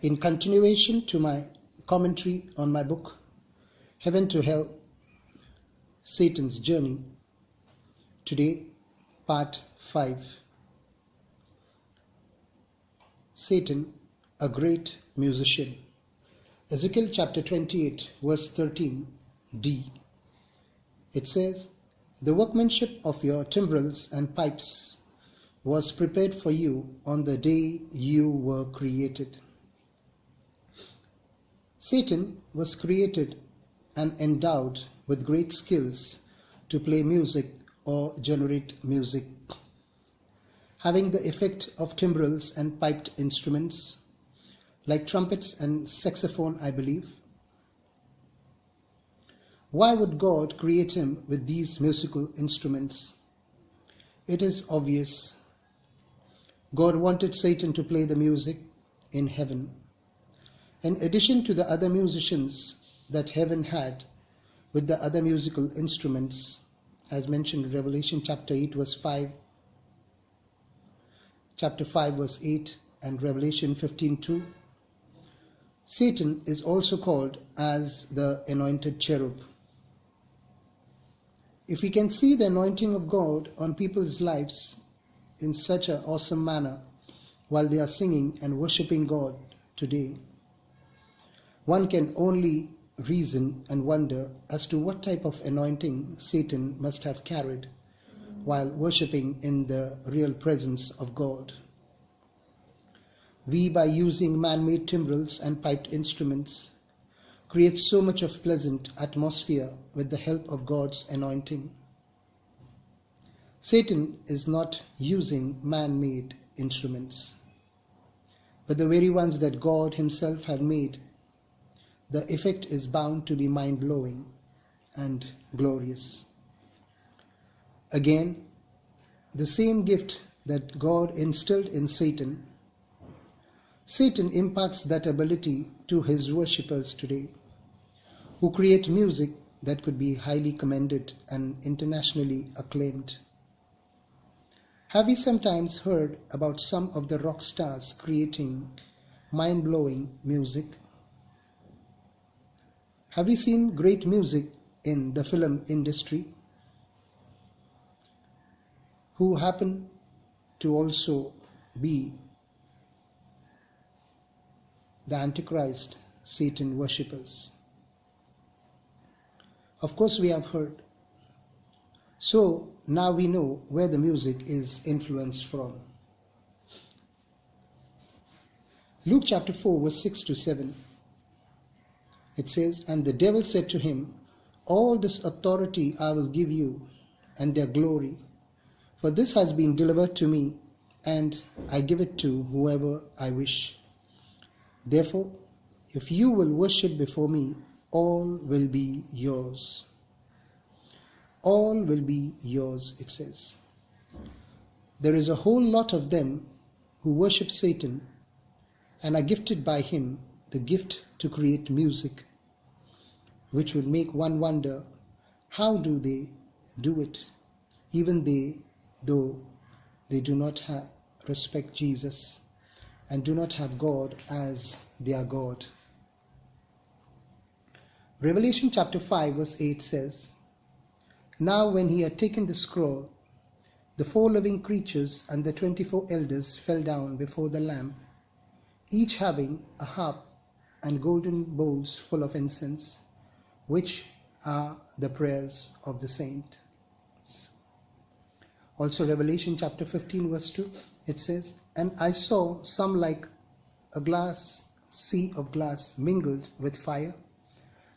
In continuation to my commentary on my book, Heaven to Hell, Satan's Journey, today, part 5. Satan, a great musician. Ezekiel chapter 28, verse 13d. It says, "The workmanship of your timbrels and pipes was prepared for you on the day you were created." Satan was created and endowed with great skills to play music or generate music, having the effect of timbrels and piped instruments, like trumpets and saxophone, I believe. Why would God create him with these musical instruments? It is obvious. God wanted Satan to play the music in heaven. In addition to the other musicians that heaven had with the other musical instruments, as mentioned in Revelation chapter 8 verse 5, chapter 5 verse 8, and Revelation 15:2, Satan is also called as the anointed cherub. If we can see the anointing of God on people's lives in such an awesome manner while they are singing and worshipping God today, one can only reason and wonder as to what type of anointing Satan must have carried while worshipping in the real presence of God. We, by using man-made timbrels and piped instruments, create so much of pleasant atmosphere with the help of God's anointing. Satan is not using man-made instruments, but the very ones that God himself had made. The effect is bound to be mind-blowing and glorious. Again, the same gift that God instilled in Satan, Satan imparts that ability to his worshippers today, who create music that could be highly commended and internationally acclaimed. Have you sometimes heard about some of the rock stars creating mind-blowing music? Have you seen great music in the film industry who happen to also be the Antichrist Satan worshippers? Of course we have heard. So now we know where the music is influenced from. Luke chapter 4 verse 6 to 7. It says, "And the devil said to him, All this authority I will give you, and their glory, for this has been delivered to me, and I give it to whoever I wish. Therefore, if you will worship before me, all will be yours." All will be yours, it says. There is a whole lot of them who worship Satan and are gifted by him the gift to create music, which would make one wonder, how do they do it, even though they do not respect Jesus and do not have God as their God. Revelation chapter 5 verse 8 says, "Now when he had taken the scroll, the 4 living creatures and the 24 elders fell down before the Lamb, each having a harp and golden bowls full of incense, which are the prayers of the saints." Also Revelation chapter 15 verse 2, it says, "And I saw some like a sea of glass mingled with fire,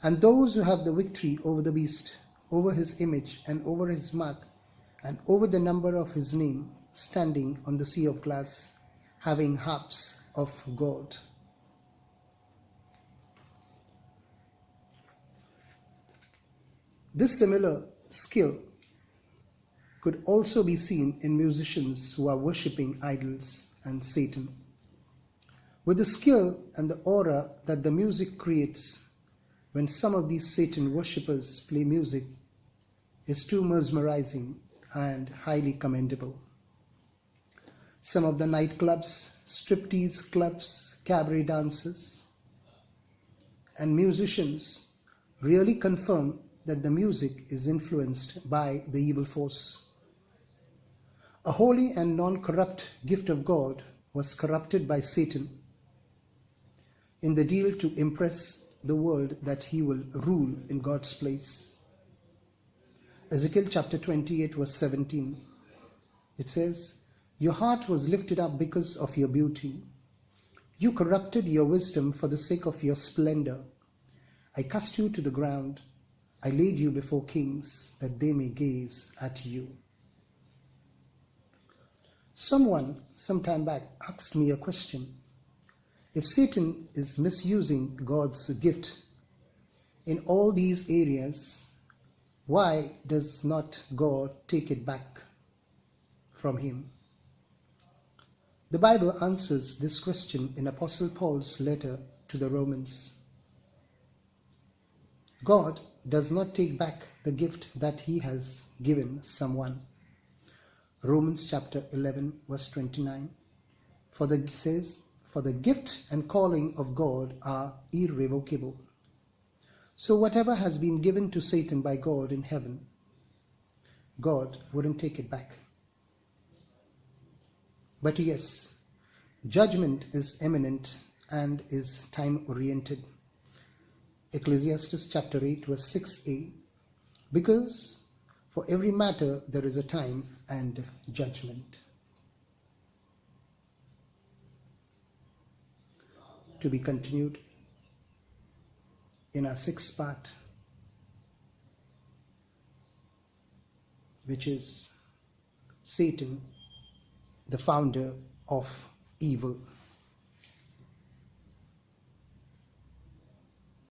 and those who have the victory over the beast, over his image and over his mark, and over the number of his name, standing on the sea of glass, having harps of God." This similar skill could also be seen in musicians who are worshipping idols and Satan. With the skill and the aura that the music creates when some of these Satan worshippers play music is too mesmerizing and highly commendable. Some of the nightclubs, striptease clubs, cabaret dances, and musicians really confirm that the music is influenced by the evil force. A holy and non-corrupt gift of God was corrupted by Satan in the deal to impress the world that he will rule in God's place. Ezekiel chapter 28 verse 17. It says, "Your heart was lifted up because of your beauty. You corrupted your wisdom for the sake of your splendor. I cast you to the ground. I laid you before kings that they may gaze at you." Someone some time back asked me a question. If Satan is misusing God's gift in all these areas, why does not God take it back from him? The Bible answers this question in Apostle Paul's letter to the Romans. God does not take back the gift that he has given someone. Romans chapter 11 verse 29. Says, "For the gift and calling of God are irrevocable." So whatever has been given to Satan by God in heaven, God wouldn't take it back. But yes, judgment is imminent and is time-oriented. Ecclesiastes chapter 8 verse 6a. Because for every matter there is a time and judgment. To be continued in our sixth part, which is Satan, the founder of evil.